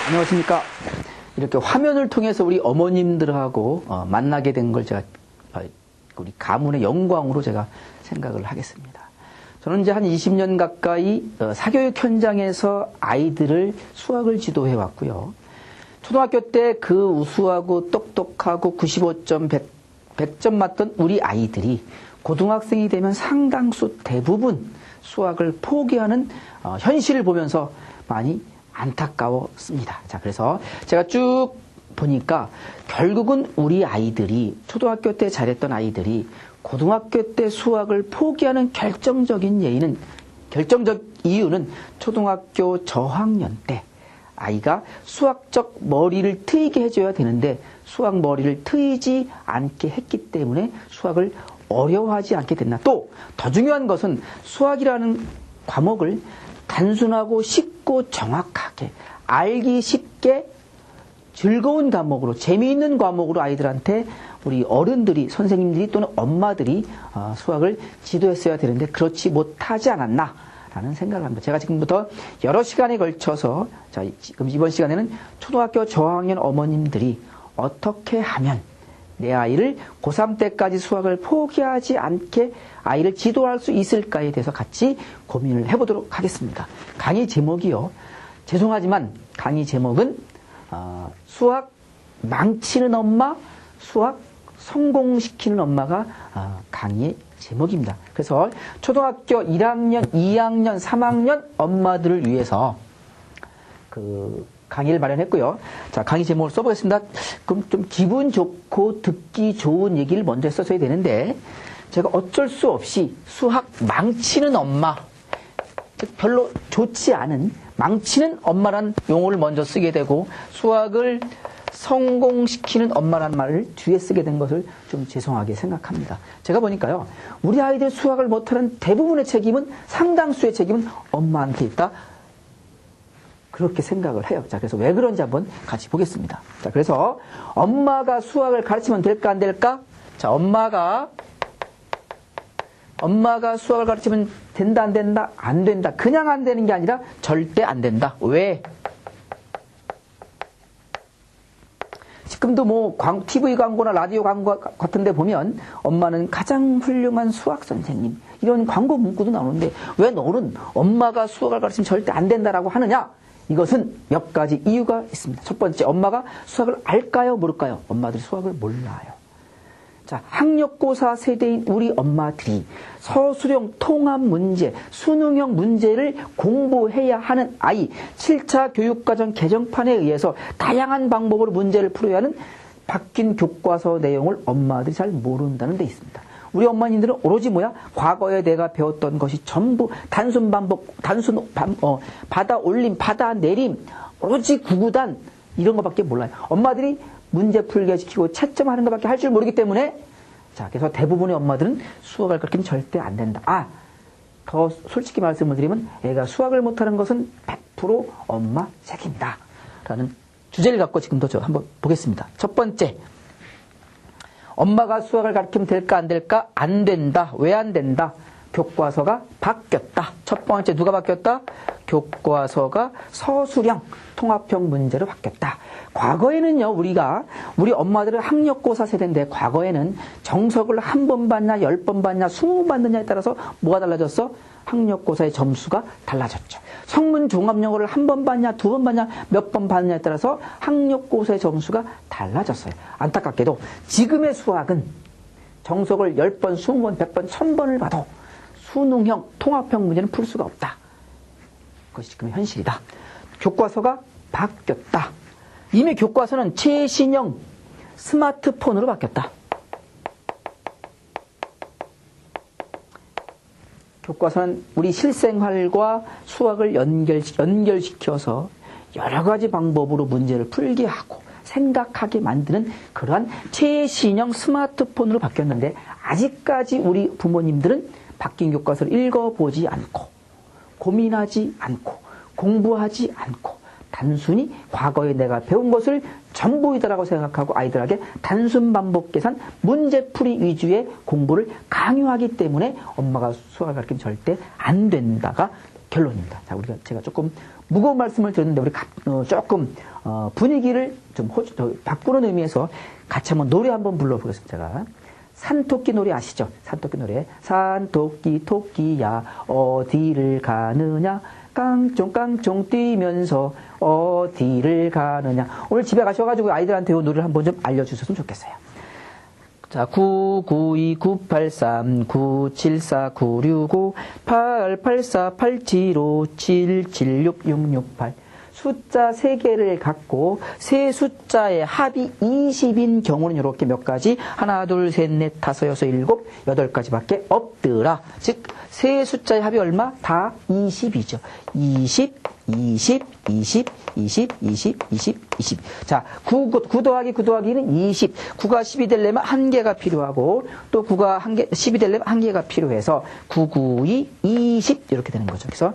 안녕하십니까. 이렇게 화면을 통해서 우리 어머님들하고 만나게 된 걸 제가 우리 가문의 영광으로 제가 생각을 하겠습니다. 저는 이제 한 20년 가까이 사교육 현장에서 아이들을 수학을 지도해 왔고요. 초등학교 때 그 우수하고 똑똑하고 95점, 100점 맞던 우리 아이들이 고등학생이 되면 상당수 대부분 수학을 포기하는 현실을 보면서 많이 안타까웠습니다. 자, 그래서 제가 쭉 보니까 결국은 우리 아이들이 초등학교 때 잘했던 아이들이 고등학교 때 수학을 포기하는 결정적 이유는 초등학교 저학년 때 아이가 수학적 머리를 트이게 해줘야 되는데 수학 머리를 트이지 않게 했기 때문에 수학을 어려워하지 않게 됐나. 또 더 중요한 것은 수학이라는 과목을 단순하고 쉽고 정확하게 알기 쉽게 즐거운 과목으로 재미있는 과목으로 아이들한테 우리 어른들이 선생님들이 또는 엄마들이 수학을 지도했어야 되는데 그렇지 못하지 않았나 라는 생각을 합니다. 제가 지금부터 여러 시간에 걸쳐서 지금 이번 시간에는 초등학교 저학년 어머님들이 어떻게 하면 내 아이를 고3 때까지 수학을 포기하지 않게 아이를 지도할 수 있을까에 대해서 같이 고민을 해보도록 하겠습니다. 강의 제목이요. 죄송하지만 강의 제목은 수학 망치는 엄마, 수학 성공시키는 엄마가 강의의 제목입니다. 그래서 초등학교 1학년, 2학년, 3학년 엄마들을 위해서 강의를 마련했고요. 자, 강의 제목을 써보겠습니다. 그럼 좀 기분 좋고 듣기 좋은 얘기를 먼저 써줘야 되는데 제가 어쩔 수 없이 수학 망치는 엄마, 별로 좋지 않은 망치는 엄마란 용어를 먼저 쓰게 되고 수학을 성공시키는 엄마란 말을 뒤에 쓰게 된 것을 좀 죄송하게 생각합니다. 제가 보니까요, 우리 아이들 수학을 못하는 대부분의 책임은, 상당수의 책임은 엄마한테 있다. 그렇게 생각을 해요. 자, 그래서 왜 그런지 한번 같이 보겠습니다. 자, 그래서 엄마가 수학을 가르치면 될까 안 될까? 자, 엄마가 수학을 가르치면 된다 안 된다? 안 된다. 그냥 안 되는 게 아니라 절대 안 된다. 왜? 지금도 뭐 TV 광고나 라디오 광고 같은 데 보면 엄마는 가장 훌륭한 수학 선생님 이런 광고 문구도 나오는데 왜 너는 엄마가 수학을 가르치면 절대 안 된다라고 하느냐? 이것은 몇 가지 이유가 있습니다. 첫 번째, 엄마가 수학을 알까요? 모를까요? 엄마들이 수학을 몰라요. 자, 학력고사 세대인 우리 엄마들이 서술형 통합 문제, 수능형 문제를 공부해야 하는 아이, 7차 교육과정 개정판에 의해서 다양한 방법으로 문제를 풀어야 하는 바뀐 교과서 내용을 엄마들이 잘 모른다는 데 있습니다. 우리 어머님들은 오로지 과거에 내가 배웠던 것이 전부 단순 반복, 받아 올림, 받아 내림, 오로지 구구단 이런 것밖에 몰라요. 엄마들이 문제 풀게 시키고 채점하는 것밖에 할 줄 모르기 때문에 자, 그래서 대부분의 엄마들은 수학을 가르치면 절대 안 된다. 더 솔직히 말씀을 드리면 애가 수학을 못하는 것은 100% 엄마 책임이다. 라는 주제를 갖고 지금도 저 한번 보겠습니다. 첫 번째, 엄마가 수학을 가르치면 될까 안 될까? 안 된다. 왜 안 된다? 교과서가 바뀌었다. 첫 번째, 누가 바뀌었다? 교과서가 서술형 통합형 문제로 바뀌었다. 과거에는요, 우리 엄마들은 학력고사 세대인데 과거에는 정석을 한 번 받냐, 10번 받냐, 20번 받느냐에 따라서 뭐가 달라졌어? 학력고사의 점수가 달라졌죠. 성문 종합영어를 한 번 받냐, 2번 받냐, 몇 번 받느냐에 따라서 학력고사의 점수가 달라졌어요. 안타깝게도 지금의 수학은 정석을 10번, 20번, 100번, 1000번을 봐도 수능형, 통합형 문제는 풀 수가 없다. 그것이 지금의 현실이다. 교과서가 바뀌었다. 이미 교과서는 최신형 스마트폰으로 바뀌었다. 교과서는 우리 실생활과 수학을 연결시켜서 여러 가지 방법으로 문제를 풀게 하고 생각하게 만드는 그러한 최신형 스마트폰으로 바뀌었는데 아직까지 우리 부모님들은 바뀐 교과서를 읽어보지 않고 고민하지 않고 공부하지 않고 단순히 과거에 내가 배운 것을 전부이다라고 생각하고 아이들에게 단순 반복 계산, 문제풀이 위주의 공부를 강요하기 때문에 엄마가 수학을 가르치면 절대 안 된다가 결론입니다. 자, 제가 조금 무거운 말씀을 드렸는데 우리 조금 분위기를 좀 바꾸는 의미에서 같이 한번 노래 한번 불러보겠습니다. 제가 산토끼 노래 아시죠? 산토끼 노래. 산토끼 토끼야 어디를 가느냐 깡총깡총 뛰면서 어디를 가느냐. 오늘 집에 가셔가지고 아이들한테 이 노래를 한번 좀 알려주셨으면 좋겠어요. 자, 992-983-974-965 884875-776668 숫자 3개를 갖고 세 숫자의 합이 20인 경우는 이렇게 몇 가지 하나, 둘, 셋, 넷, 다섯, 여섯, 일곱, 8가지밖에 없더라. 즉 세 숫자의 합이 얼마? 다 20이죠. 20, 20, 20, 20, 20, 20, 20. 자, 9 더하기 9 더하기는 20. 9가 10이 되려면 1개가 필요하고 또 9가 10이 되려면 1개가 필요해서 9, 9, 2, 20 이렇게 되는 거죠. 그래서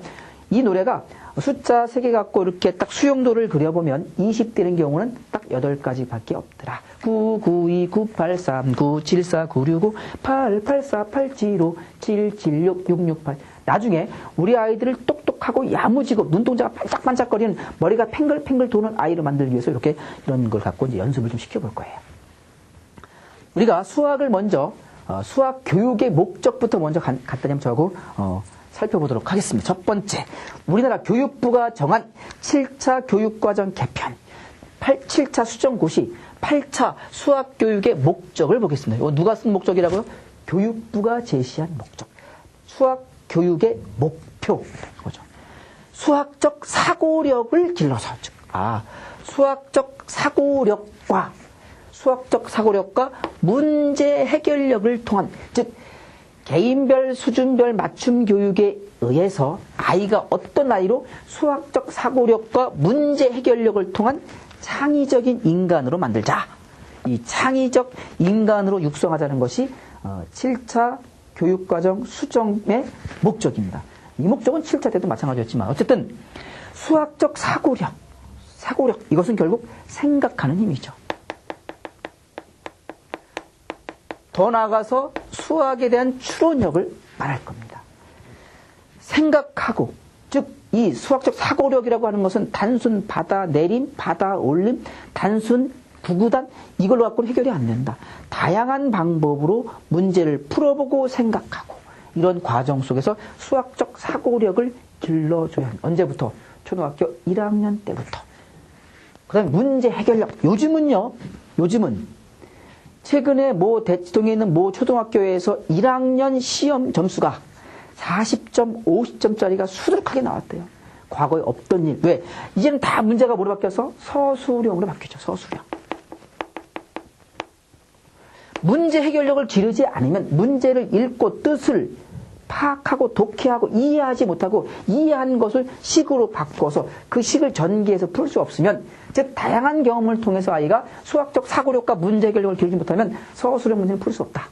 이 노래가 숫자 3개 갖고 이렇게 딱 수용도를 그려보면 20 되는 경우는 딱 8가지밖에 없더라. 9, 9, 2, 9, 8, 3, 9, 7, 4, 9, 6, 5, 8, 8, 4, 8, 7, 5, 7, 7, 6, 6, 6, 8. 나중에 우리 아이들을 똑똑하고 야무지고 눈동자가 반짝반짝거리는 머리가 팽글팽글 도는 아이를 만들기 위해서 이렇게 이런 걸 갖고 이제 연습을 좀 시켜볼 거예요. 우리가 수학을 먼저, 수학 교육의 목적부터 먼저 간단히 저하고, 살펴보도록 하겠습니다. 첫 번째, 우리나라 교육부가 정한 7차 교육과정 개편, 7차 수정고시, 8차 수학교육의 목적을 보겠습니다. 이거 누가 쓴 목적이라고요? 교육부가 제시한 목적. 수학교육의 목표. 그거죠. 수학적 사고력을 길러서, 수학적 사고력과 문제 해결력을 통한, 즉, 개인별, 수준별 맞춤 교육에 의해서 아이가 어떤 나이로 수학적 사고력과 문제 해결력을 통한 창의적인 인간으로 만들자. 이 창의적 인간으로 육성하자는 것이 7차 교육과정 수정의 목적입니다. 이 목적은 7차 때도 마찬가지였지만 어쨌든 수학적 사고력, 이것은 결국 생각하는 힘이죠. 더 나아가서 수학에 대한 추론력을 말할 겁니다. 생각하고, 즉, 이 수학적 사고력이라고 하는 것은 단순 받아내림, 받아올림, 단순 구구단, 이걸로 갖고는 해결이 안 된다. 다양한 방법으로 문제를 풀어보고 생각하고, 이런 과정 속에서 수학적 사고력을 길러줘야 합니다. 언제부터? 초등학교 1학년 때부터. 그 다음에 문제 해결력. 요즘은 최근에 대치동에 있는 초등학교에서 1학년 시험 점수가 40점, 50점짜리가 수두룩하게 나왔대요. 과거에 없던 일. 왜? 이제는 다 문제가 뭐로 바뀌어서? 서술형으로 바뀌었죠. 서술형. 문제 해결력을 기르지 않으면 문제를 읽고 뜻을 파악하고 독해하고 이해하지 못하고 이해한 것을 식으로 바꿔서 그 식을 전개해서 풀 수 없으면, 즉 다양한 경험을 통해서 아이가 수학적 사고력과 문제 해결력을 기르지 못하면 서술형 문제는 풀 수 없다.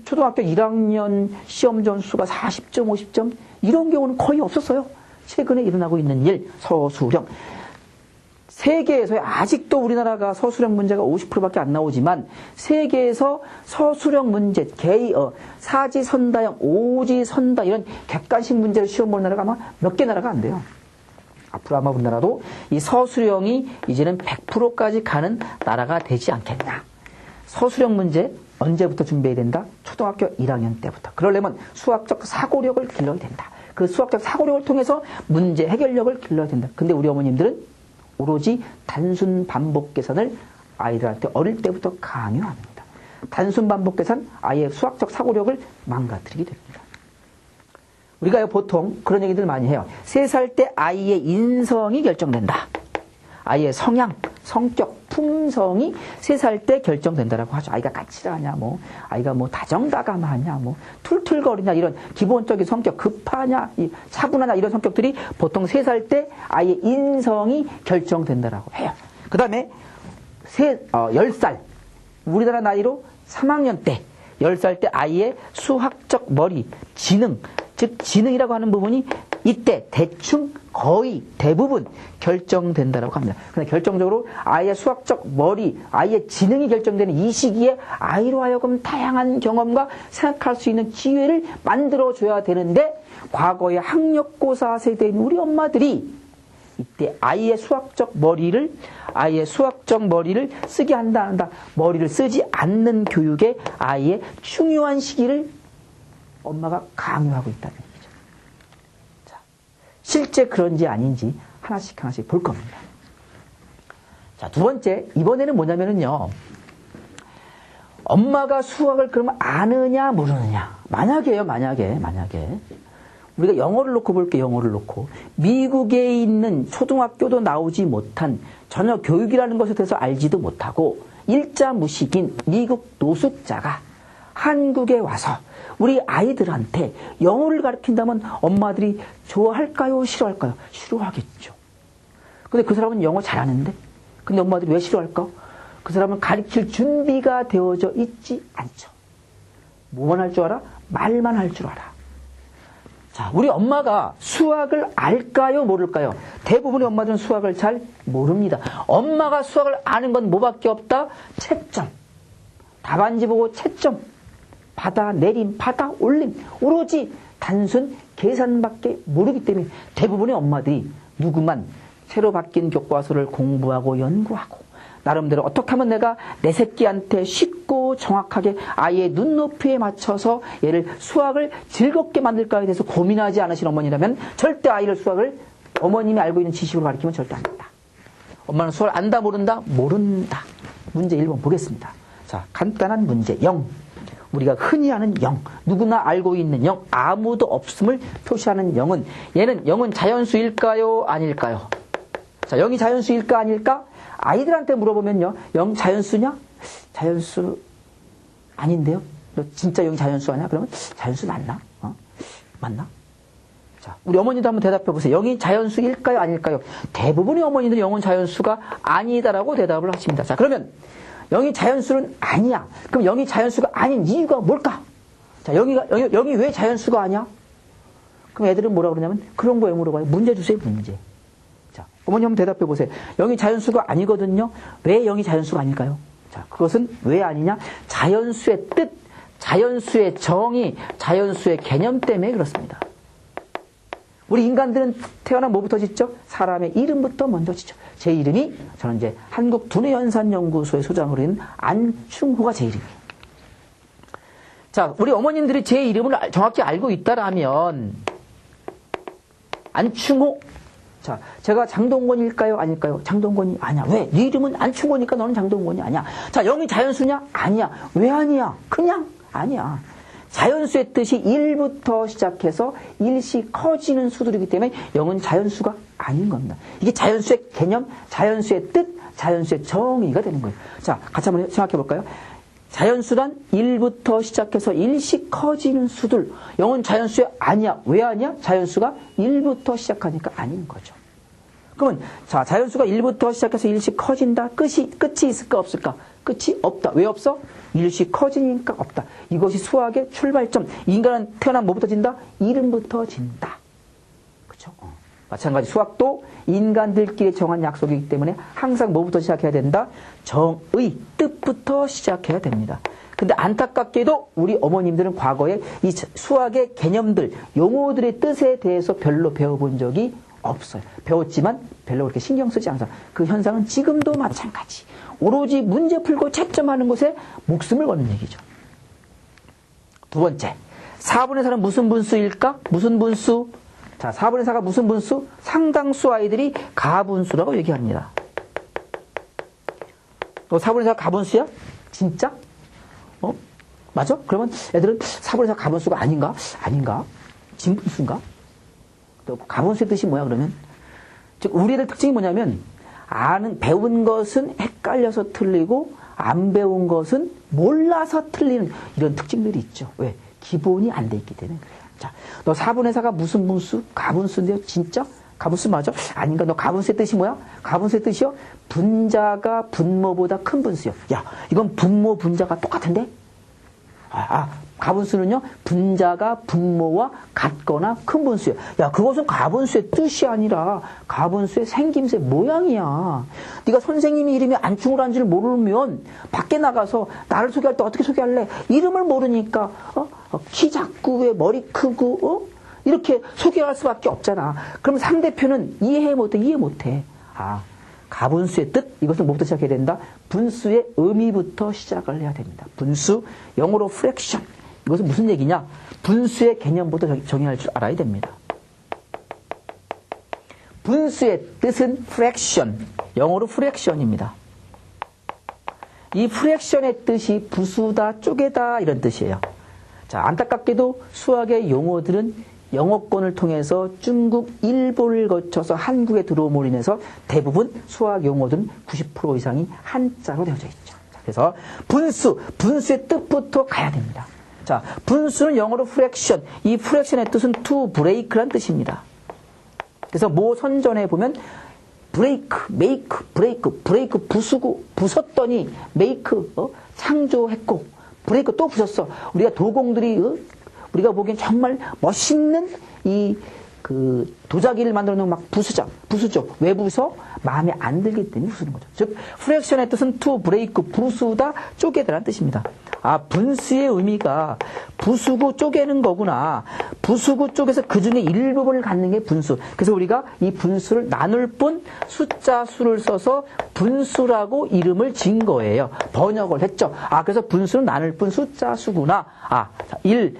초등학교 1학년 시험 점수가 40점, 50점 이런 경우는 거의 없었어요. 최근에 일어나고 있는 일, 서술형. 세계에서 아직도 우리나라가 서술형 문제가 50%밖에 안 나오지만 세계에서 서술형 문제, 사지선다형, 오지선다 이런 객관식 문제를 시험 보는 나라가 아마 몇 개 나라가 안 돼요. 앞으로 아마 우리나라도 이 서술형이 이제는 100%까지 가는 나라가 되지 않겠나. 서술형 문제 언제부터 준비해야 된다? 초등학교 1학년 때부터. 그러려면 수학적 사고력을 길러야 된다. 그 수학적 사고력을 통해서 문제 해결력을 길러야 된다. 근데 우리 어머님들은 오로지 단순 반복 계산을 아이들한테 어릴 때부터 강요합니다. 단순 반복 계산, 아이의 수학적 사고력을 망가뜨리게 됩니다. 우리가 보통 그런 얘기들 많이 해요. 3살 때 아이의 인성이 결정된다. 아이의 성향, 성격, 품성이 3살 때 결정된다라고 하죠. 아이가 까칠하냐, 아이가 다정다감하냐, 툴툴거리냐, 이런 기본적인 성격, 급하냐, 차분하냐, 이런 성격들이 보통 3살 때 아이의 인성이 결정된다라고 해요. 그 다음에 10살, 우리나라 나이로 3학년 때, 10살 때 아이의 수학적 머리, 지능, 즉 지능이라고 하는 부분이 이때 대충 거의 대부분 결정된다라고 합니다. 근데 결정적으로 아이의 수학적 머리, 아이의 지능이 결정되는 이 시기에 아이로 하여금 다양한 경험과 생각할 수 있는 기회를 만들어줘야 되는데 과거의 학력고사 세대인 우리 엄마들이 이때 아이의 수학적 머리를 쓰게 한다. 머리를 쓰지 않는 교육에 아이의 중요한 시기를 엄마가 강요하고 있다는 얘기죠. 자, 실제 그런지 아닌지 하나씩 볼 겁니다. 자, 두 번째, 이번에는 뭐냐면은요, 엄마가 수학을 그러면 아느냐, 모르느냐. 만약에. 우리가 영어를 놓고 볼게요, 영어를 놓고. 미국에 있는 초등학교도 나오지 못한 전혀 교육이라는 것에 대해서 알지도 못하고 일자무식인 미국 노숙자가 한국에 와서 우리 아이들한테 영어를 가르친다면 엄마들이 좋아할까요? 싫어할까요? 싫어하겠죠. 근데 그 사람은 영어 잘하는데? 근데 엄마들이 왜 싫어할까? 그 사람은 가르칠 준비가 되어져 있지 않죠. 뭐만 할 줄 알아? 말만 할 줄 알아. 자, 우리 엄마가 수학을 알까요? 모를까요? 대부분의 엄마들은 수학을 잘 모릅니다. 엄마가 수학을 아는 건 뭐밖에 없다? 채점. 답안지 보고 채점. 받아 내림, 받아 올림. 오로지 단순 계산밖에 모르기 때문에 대부분의 엄마들이 누구만 새로 바뀐 교과서를 공부하고 연구하고 나름대로 어떻게 하면 내가 내 새끼한테 쉽고 정확하게 아이의 눈높이에 맞춰서 얘를 수학을 즐겁게 만들까에 대해서 고민하지 않으신 어머니라면 절대 아이를 수학을 어머님이 알고 있는 지식으로 가르치면 절대 안 된다. 엄마는 수학을 안다 모른다? 모른다. 문제 1번 보겠습니다. 자, 간단한 문제 0. 우리가 흔히 아는 0. 누구나 알고 있는 0. 아무도 없음을 표시하는 0은 얘는 0은 자연수일까요? 아닐까요? 자, 0이 자연수일까 아닐까? 아이들한테 물어보면요. 0 자연수냐? 자연수 아닌데요? 너 진짜 0이 자연수 아니야? 그러면 자연수 맞나? 맞나? 자, 우리 어머니도 한번 대답해 보세요. 0이 자연수일까요? 아닐까요? 대부분의 어머니들 0은 자연수가 아니다라고 대답을 하십니다. 자, 그러면 0이 자연수는 아니야. 그럼 0이 자연수가 아닌 이유가 뭘까? 자, 0이 왜 자연수가 아니야? 그럼 애들은 뭐라고 그러냐면 그런 거 왜 물어봐요? 문제 주세요, 문제. 자, 어머니 한번 대답해 보세요. 0이 자연수가 아니거든요. 왜 0이 자연수가 아닐까요? 자, 그것은 왜 아니냐? 자연수의 뜻, 자연수의 정의, 자연수의 개념 때문에 그렇습니다. 우리 인간들은 태어나 뭐부터 짓죠? 사람의 이름부터 먼저 짓죠. 제 이름이 저는 이제 한국 두뇌연산연구소의 소장으로 있는 안충호가 제 이름이에요. 자, 우리 어머님들이 제 이름을 정확히 알고 있다라면 안충호. 자, 제가 장동건일까요? 아닐까요? 장동건이 아니야. 왜? 네 이름은 안충호니까 너는 장동건이 아니야. 자, 0이 자연수냐? 아니야. 왜 아니야? 그냥 아니야. 자연수의 뜻이 1부터 시작해서 일시 커지는 수들이기 때문에 0은 자연수가 아닌 겁니다. 이게 자연수의 개념, 자연수의 뜻, 자연수의 정의가 되는 거예요. 자, 같이 한번 생각해 볼까요? 자연수란 1부터 시작해서 일시 커지는 수들. 0은 자연수의 아니야. 왜 아니야? 자연수가 1부터 시작하니까 아닌 거죠. 그러면 자, 자연수가 1부터 시작해서 일시 커진다. 끝이 있을까 없을까? 끝이 없다. 왜 없어? 일시 커지니까 없다. 이것이 수학의 출발점. 인간은 태어나면 뭐부터 진다? 이름부터 진다. 그렇죠? 마찬가지 수학도 인간들끼리 정한 약속이기 때문에 항상 뭐부터 시작해야 된다? 정의, 뜻부터 시작해야 됩니다. 근데 안타깝게도 우리 어머님들은 과거에 이 수학의 개념들, 용어들의 뜻에 대해서 별로 배워본 적이 없어요. 배웠지만 별로 그렇게 신경 쓰지 않아서 그 현상은 지금도 마찬가지. 오로지 문제 풀고 채점하는 것에 목숨을 거는 얘기죠. 두 번째, 4분의 4는 무슨 분수일까? 무슨 분수? 자, 4분의 4가 무슨 분수? 상당수 아이들이 가분수라고 얘기합니다. 너 4분의 4가 가분수야? 진짜? 맞아? 그러면 애들은 4분의 4 가분수가 아닌가? 진분수인가? 또 가분수의 뜻이 뭐야 그러면? 즉 우리 애들 특징이 뭐냐면 배운 것은 헷갈려서 틀리고 안 배운 것은 몰라서 틀리는 이런 특징들이 있죠. 왜? 기본이 안 돼 있기 때문에 그래요. 자, 너 4분의 4가 무슨 분수? 가분수인데요? 진짜? 가분수 맞아? 아닌가? 너 가분수의 뜻이 뭐야? 가분수의 뜻이요? 분자가 분모보다 큰 분수요. 야, 이건 분모 분자가 똑같은데? 가분수는요, 분자가 분모와 같거나 큰 분수예요. 야, 그것은 가분수의 뜻이 아니라 가분수의 생김새 모양이야. 네가 선생님이 이름이 안충을 줄 모르면 밖에 나가서 나를 소개할 때 어떻게 소개할래? 이름을 모르니까 키 작고 왜 머리 크고 이렇게 소개할 수밖에 없잖아. 그럼 상대편은 이해 못해. 아, 가분수의 뜻, 이것은 뭐부터 시작해야 된다? 분수의 의미부터 시작을 해야 됩니다. 분수, 영어로 fraction. 이것은 무슨 얘기냐? 분수의 개념부터 정의할 줄 알아야 됩니다. 분수의 뜻은 fraction, 영어로 fraction입니다. 이 fraction의 뜻이 부수다, 쪼개다 이런 뜻이에요. 자, 안타깝게도 수학의 용어들은 영어권을 통해서 중국, 일본을 거쳐서 한국에 들어옴으로 인해서 대부분 수학 용어들은 90% 이상이 한자로 되어져 있죠. 자, 그래서 분수의 뜻부터 가야 됩니다. 자, 분수는 영어로 fraction, 이 fraction의 뜻은 to break란 뜻입니다. 그래서 모 선전에 보면 break 부수고 부쉈더니 make 창조했고 break 또 부쉈어. 우리가 도공들이 우리가 보기엔 정말 멋있는 그 도자기를 만들어 놓은 막 부수죠. 왜 부숴? 마음에 안 들기 때문에 부수는 거죠. 즉, 프랙션의 뜻은 to break, 부수다, 쪼개다라는 뜻입니다. 아, 분수의 의미가 부수고 쪼개는 거구나. 부수고 쪼개서 그 중에 일부분을 갖는 게 분수. 그래서 우리가 이 분수를 나눌 뿐 숫자 수를 써서 분수라고 이름을 지은 거예요. 번역을 했죠. 아, 그래서 분수는 나눌 뿐 숫자 수구나. 아, 1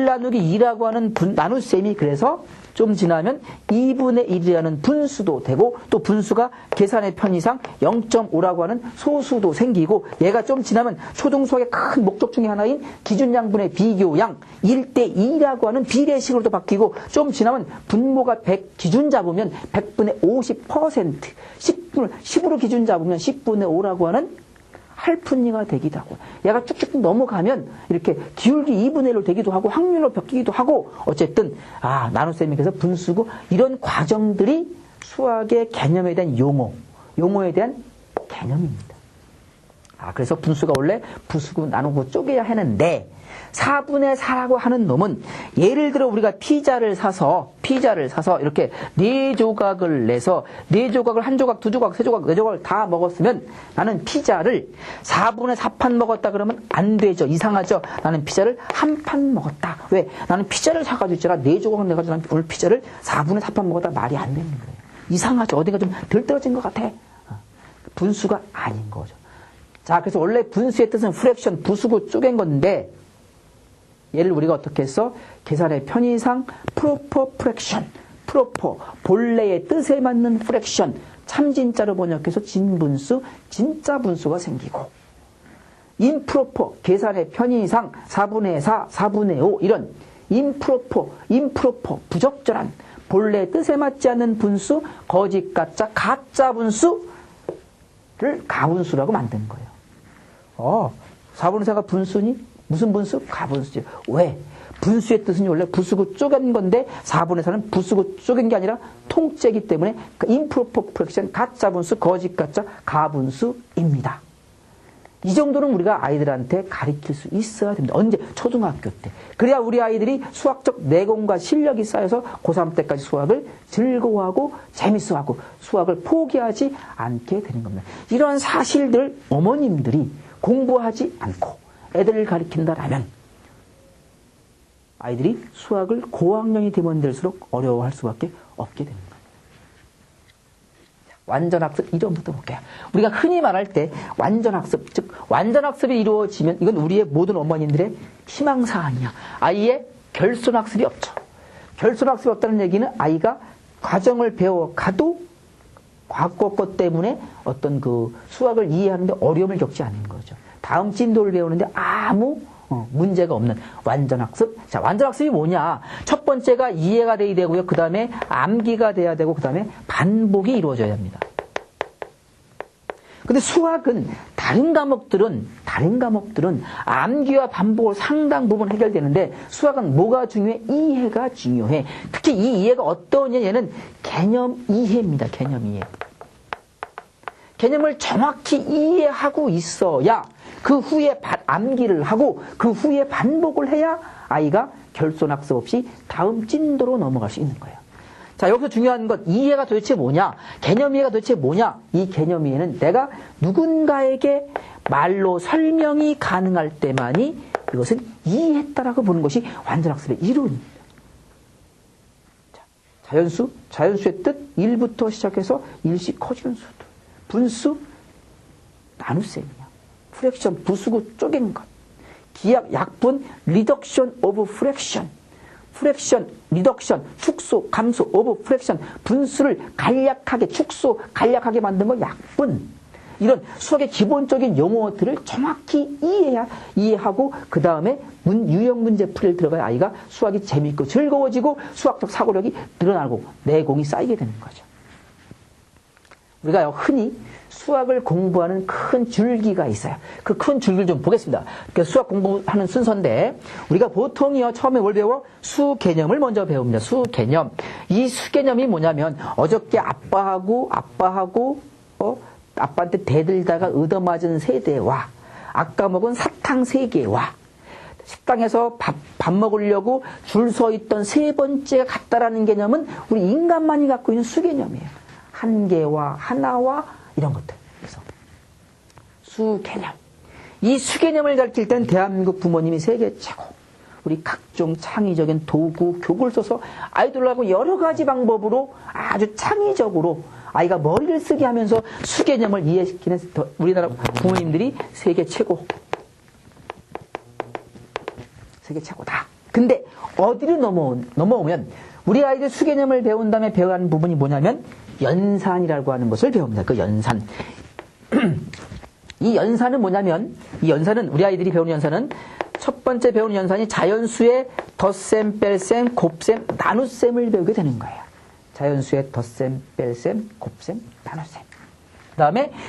나누기 2라고 하는 나눗셈이 그래서 좀 지나면 2분의 1이라는 분수도 되고 또 분수가 계산의 편의상 0.5라고 하는 소수도 생기고 얘가 좀 지나면 초등수학의 큰 목적 중에 하나인 기준양분의 비교양 1대2라고 하는 비례식으로도 바뀌고 좀 지나면 분모가 100 기준 잡으면 100분의 50% 10으로 기준 잡으면 10분의 5라고 하는 할푼이가 되기도 하고 얘가 쭉쭉 넘어가면 이렇게 기울기 2분의 1로 되기도 하고 확률로 바뀌기도 하고 어쨌든 나눗셈이 그래서 분수고 이런 과정들이 수학의 개념에 대한 용어에 대한 개념입니다. 그래서 분수가 원래 부수고 나누고 쪼개야 하는데 4분의 4라고 하는 놈은 예를 들어 우리가 피자를 사서 이렇게 4조각을 내서 4조각을 1조각, 2조각, 3조각, 4조각을 다 먹었으면 나는 피자를 4분의 4판 먹었다 그러면 안 되죠. 이상하죠. 나는 피자를 한 판 먹었다. 왜? 나는 피자를 사가지고 있잖아. 4조각 내가지고 나는 오늘 피자를 4분의 4판 먹었다. 말이 안 되는 거예요. 이상하죠. 어딘가 좀 덜 떨어진 것 같아. 분수가 아닌 거죠. 자, 그래서 원래 분수의 뜻은 프랙션, 부수고 쪼갠 건데 얘를 우리가 어떻게 했어? 계산의 편의상 프로퍼 프랙션, 본래의 뜻에 맞는 프랙션, 참진자로 번역해서 진분수, 진짜 분수가 생기고 임프로퍼, 계산의 편의상 4분의 4, 4분의 5 이런 임프로퍼, 부적절한 본래의 뜻에 맞지 않는 분수, 거짓 가짜, 가짜 분수를 가분수라고 만든 거예요. 4분의 4가 분수니? 무슨 분수? 가분수죠. 왜? 분수의 뜻은 원래 부수고 쪼갠 건데 4분의 4는 부수고 쪼갠 게 아니라 통째이기 때문에 임프로퍼 프랙션, 가짜 분수, 거짓 가짜, 가분수입니다. 이 정도는 우리가 아이들한테 가르칠 수 있어야 됩니다. 언제? 초등학교 때. 그래야 우리 아이들이 수학적 내공과 실력이 쌓여서 고3 때까지 수학을 즐거워하고 재밌어하고 수학을 포기하지 않게 되는 겁니다. 이런 사실들 어머님들이 공부하지 않고 애들을 가르친다라면 아이들이 수학을 고학년이 되면 될수록 어려워할 수밖에 없게 됩니다. 완전학습 이론부터 볼게요. 우리가 흔히 말할 때 완전학습, 즉 완전학습이 이루어지면 이건 우리의 모든 어머님들의 희망사항이야. 아이의 결손학습이 없죠. 결손학습이 없다는 얘기는 아이가 과정을 배워가도 과거 것 때문에 어떤 그 수학을 이해하는데 어려움을 겪지 않는 거죠. 다음 진도를 배우는데 아무 문제가 없는 완전학습. 자, 완전학습이 뭐냐? 첫 번째가 이해가 돼야 되고요. 그 다음에 암기가 돼야 되고, 그 다음에 반복이 이루어져야 합니다. 근데 수학은 다른 과목들은 암기와 반복으로 상당 부분 해결되는데 수학은 뭐가 중요해? 이해가 중요해. 특히 이 이해가 어떠냐? 얘는 개념 이해입니다. 개념 이해. 개념을 정확히 이해하고 있어야 그 후에 암기를 하고 그 후에 반복을 해야 아이가 결손학습 없이 다음 찐도로 넘어갈 수 있는 거예요. 자, 여기서 중요한 것, 이해가 도대체 뭐냐? 개념 이해가 도대체 뭐냐? 이 개념 이해는 내가 누군가에게 말로 설명이 가능할 때만이 이것은 이해했다라고 보는 것이 완전학습의 이론입니다. 자, 자연수, 자연수의 뜻 1부터 시작해서 일씩 커지는 수들. 분수, 나눗셈이야. 프랙션, 부수고 쪼갠 것. 기약, 약분, 리덕션 오브 프랙션. 프랙션, 리덕션, 축소, 감소, 오브 프랙션, 분수를 간략하게, 축소, 간략하게 만든 거 약분. 이런 수학의 기본적인 용어들을 정확히 이해하고 그 다음에 유형 문제 풀이를 들어가야 아이가 수학이 재미있고 즐거워지고 수학적 사고력이 늘어나고 내공이 쌓이게 되는 거죠. 우리가 흔히 수학을 공부하는 큰 줄기가 있어요. 그 큰 줄기를 좀 보겠습니다. 수학 공부하는 순서인데 우리가 보통이요 처음에 뭘 배워? 수 개념을 먼저 배웁니다. 수 개념. 이 수 개념이 뭐냐면 어저께 아빠한테 대들다가 얻어맞은 세대와 아까 먹은 사탕 3개와 식당에서 밥 먹으려고 줄 서 있던 3번째가 같다라는 개념은 우리 인간만이 갖고 있는 수 개념이에요. 한계와 하나와 이런 것들. 그래서 수 개념. 이 수 개념을 가르칠 땐 대한민국 부모님이 세계 최고. 우리 각종 창의적인 도구, 교구를 써서 아이들하고 여러 가지 방법으로 아주 창의적으로 아이가 머리를 쓰게 하면서 수 개념을 이해시키는 우리나라 부모님들이 세계 최고. 세계 최고다. 근데 어디로 넘어오면 우리 아이들 수 개념을 배운 다음에 배워야 하는 부분이 뭐냐면 연산이라고 하는 것을 배웁니다. 그 연산. 이 연산은 뭐냐면 이 연산은 우리 아이들이 배우는 연산은 첫 번째 배우는 연산이 자연수의 덧셈, 뺄셈, 곱셈, 나눗셈을 배우게 되는 거예요. 자연수의 덧셈, 뺄셈, 곱셈, 나눗셈.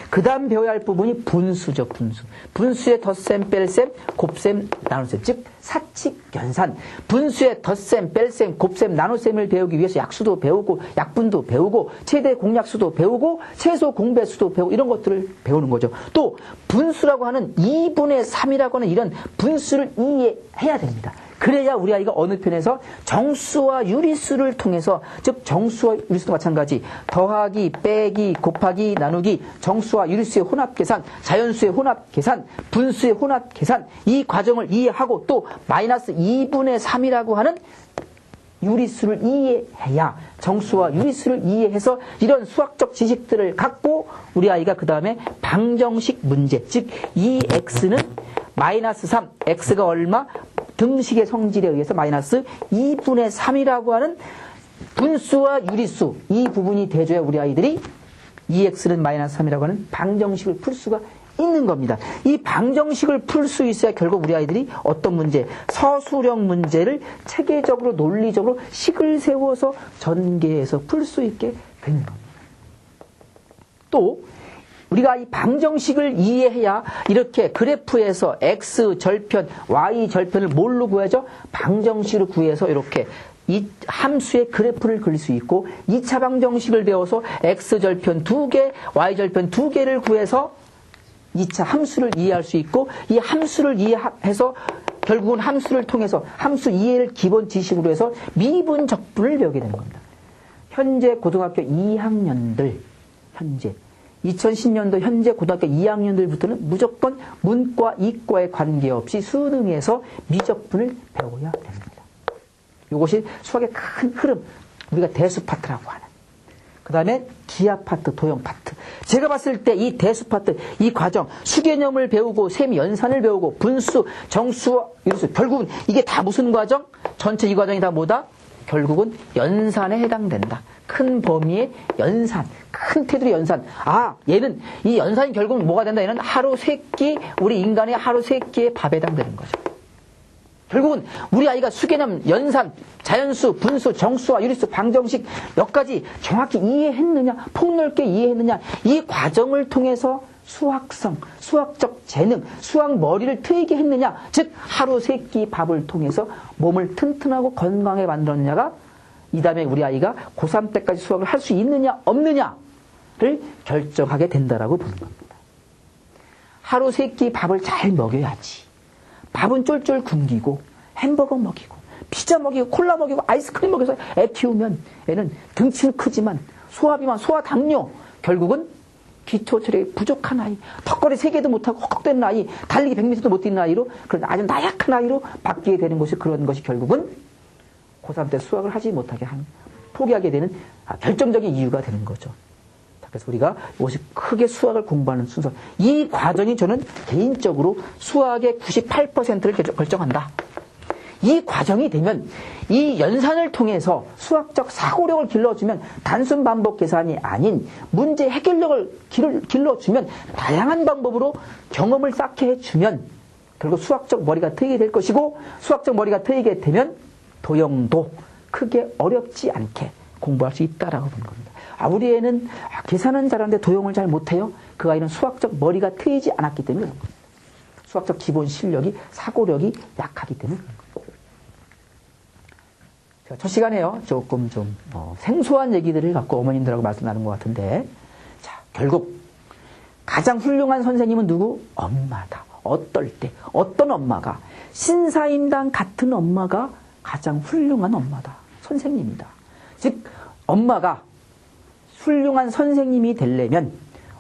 그 다음 배워야 할 부분이 분수죠, 분수. 분수의 덧셈, 뺄셈, 곱셈, 나눗셈. 즉, 사칙, 연산. 분수의 덧셈, 뺄셈, 곱셈, 나눗셈을 배우기 위해서 약수도 배우고, 약분도 배우고, 최대 공약수도 배우고, 최소 공배수도 배우고, 이런 것들을 배우는 거죠. 또, 분수라고 하는 2분의 3이라고 하는 이런 분수를 이해해야 됩니다. 그래야 우리 아이가 어느 편에서 정수와 유리수를 통해서, 즉 정수와 유리수도 마찬가지, 더하기, 빼기, 곱하기, 나누기, 정수와 유리수의 혼합 계산, 자연수의 혼합 계산, 분수의 혼합 계산, 이 과정을 이해하고 또 마이너스 2분의 3이라고 하는 유리수를 이해해야 정수와 유리수를 이해해서 이런 수학적 지식들을 갖고 우리 아이가 그 다음에 방정식 문제, 즉 2x는 마이너스 3, x가 얼마? 등식의 성질에 의해서 마이너스 2분의 3이라고 하는 분수와 유리수, 이 부분이 돼줘야 우리 아이들이 2x는 마이너스 3이라고 하는 방정식을 풀 수가 있는 겁니다. 이 방정식을 풀 수 있어야 결국 우리 아이들이 어떤 문제, 서술형 문제를 체계적으로 논리적으로 식을 세워서 전개해서 풀 수 있게 되는 겁니다. 또 우리가 이 방정식을 이해해야 이렇게 그래프에서 x 절편, y 절편을 뭘로 구하죠? 방정식으로 구해서 이렇게 이 함수의 그래프를 그릴 수 있고 2차 방정식을 배워서 x 절편 2개, y 절편 2개를 구해서 2차 함수를 이해할 수 있고 이 함수를 이해해서 결국은 함수를 통해서 함수 이해를 기본 지식으로 해서 미분 적분을 배우게 되는 겁니다. 현재 고등학교 2학년들 2010년도 현재 고등학교 2학년들부터는 무조건 문과, 이과에 관계없이 수능에서 미적분을 배워야 됩니다. 이것이 수학의 큰 흐름, 우리가 대수 파트라고 하는. 그 다음에 기하 파트, 도형 파트. 제가 봤을 때 이 대수 파트, 이 과정, 수개념을 배우고 셈 연산을 배우고 분수, 정수, 유리수. 결국은 이게 다 무슨 과정? 전체 이 과정이 다 뭐다? 결국은 연산에 해당된다. 큰 범위의 연산, 큰 테두리 연산. 얘는 이 연산이 결국은 뭐가 된다? 얘는 하루 3끼, 우리 인간의 하루 3끼의 밥에 해당되는 거죠. 결국은 우리 아이가 수개념, 연산, 자연수, 분수, 정수와 유리수, 방정식 몇 가지 정확히 이해했느냐, 폭넓게 이해했느냐, 이 과정을 통해서 수학성, 수학적 재능, 수학 머리를 트이게 했느냐, 즉 하루 3끼 밥을 통해서 몸을 튼튼하고 건강하게 만들었느냐가 이 다음에 우리 아이가 고3 때까지 수학을 할 수 있느냐 없느냐를 결정하게 된다라고 보는 겁니다. 하루 3끼 밥을 잘 먹여야지. 밥은 쫄쫄 굶기고 햄버거 먹이고 피자 먹이고 콜라 먹이고 아이스크림 먹여서 애 키우면 애는 등치는 크지만 소화비만 소화당뇨, 결국은 기초체력이 부족한 아이, 턱걸이 3개도 못하고 헉헉대는 아이, 달리기 100m도 못 뛰는 아이로, 그런 아주 나약한 아이로 바뀌게 되는 것이, 그런 것이 결국은 고3 때 수학을 하지 못하게 포기하게 되는 결정적인 이유가 되는 거죠. 그래서 우리가 이것이 크게 수학을 공부하는 순서, 이 과정이 저는 개인적으로 수학의 98%를 결정한다. 이 과정이 되면 이 연산을 통해서 수학적 사고력을 길러주면 단순 반복 계산이 아닌 문제 해결력을 길러주면 다양한 방법으로 경험을 쌓게 해주면 결국 수학적 머리가 트이게 될 것이고, 수학적 머리가 트이게 되면 도형도 크게 어렵지 않게 공부할 수 있다라고 보는 겁니다. 우리 애는 계산은 잘하는데 도형을 잘 못해요. 그 아이는 수학적 머리가 트이지 않았기 때문에 그런 겁니다. 수학적 기본 실력이, 사고력이 약하기 때문에 그런 겁니다. 제가 첫 시간에요, 조금 좀 생소한 얘기들을 갖고 어머님들하고 말씀 나눈 것 같은데, 자, 결국 가장 훌륭한 선생님은 누구? 엄마다. 어떨 때, 어떤 엄마가, 신사임당 같은 엄마가 가장 훌륭한 엄마다. 선생님이다. 즉, 엄마가 훌륭한 선생님이 되려면,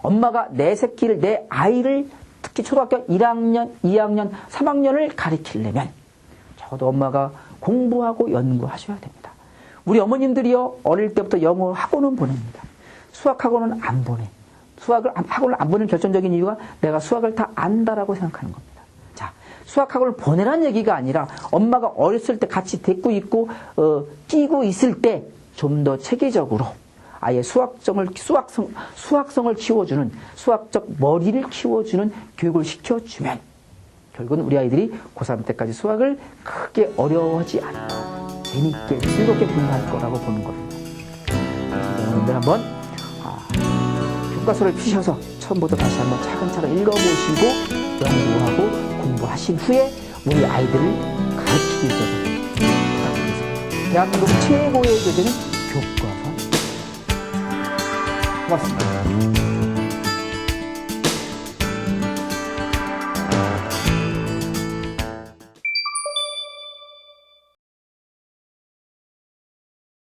엄마가 내 새끼를, 내 아이를 특히 초등학교 1학년, 2학년, 3학년을 가르치려면, 저도 엄마가 공부하고 연구하셔야 됩니다. 우리 어머님들이요, 어릴 때부터 영어 학원은 보냅니다. 수학 학원은 안 보내. 학원을 안 보는 결정적인 이유가 내가 수학을 다 안다라고 생각하는 겁니다. 자, 수학 학원을 보내라는 얘기가 아니라 엄마가 어렸을 때 같이 데리고 있고, 끼고 있을 때 좀 더 체계적으로 아예 수학성을 키워주는, 수학적 머리를 키워주는 교육을 시켜주면 결국은 우리 아이들이 고3 때까지 수학을 크게 어려워하지 않고 재미있게 즐겁게 공부할 거라고 보는 겁니다. 여러분들 한번 교과서를 펴셔서 처음부터 다시 한번 차근차근 읽어보시고 연구하고 공부하신 후에 우리 아이들을 가르치기 위해서 부탁드리겠습니다. 대한민국 최고의 교재는 교과서입니다. 고맙습니다.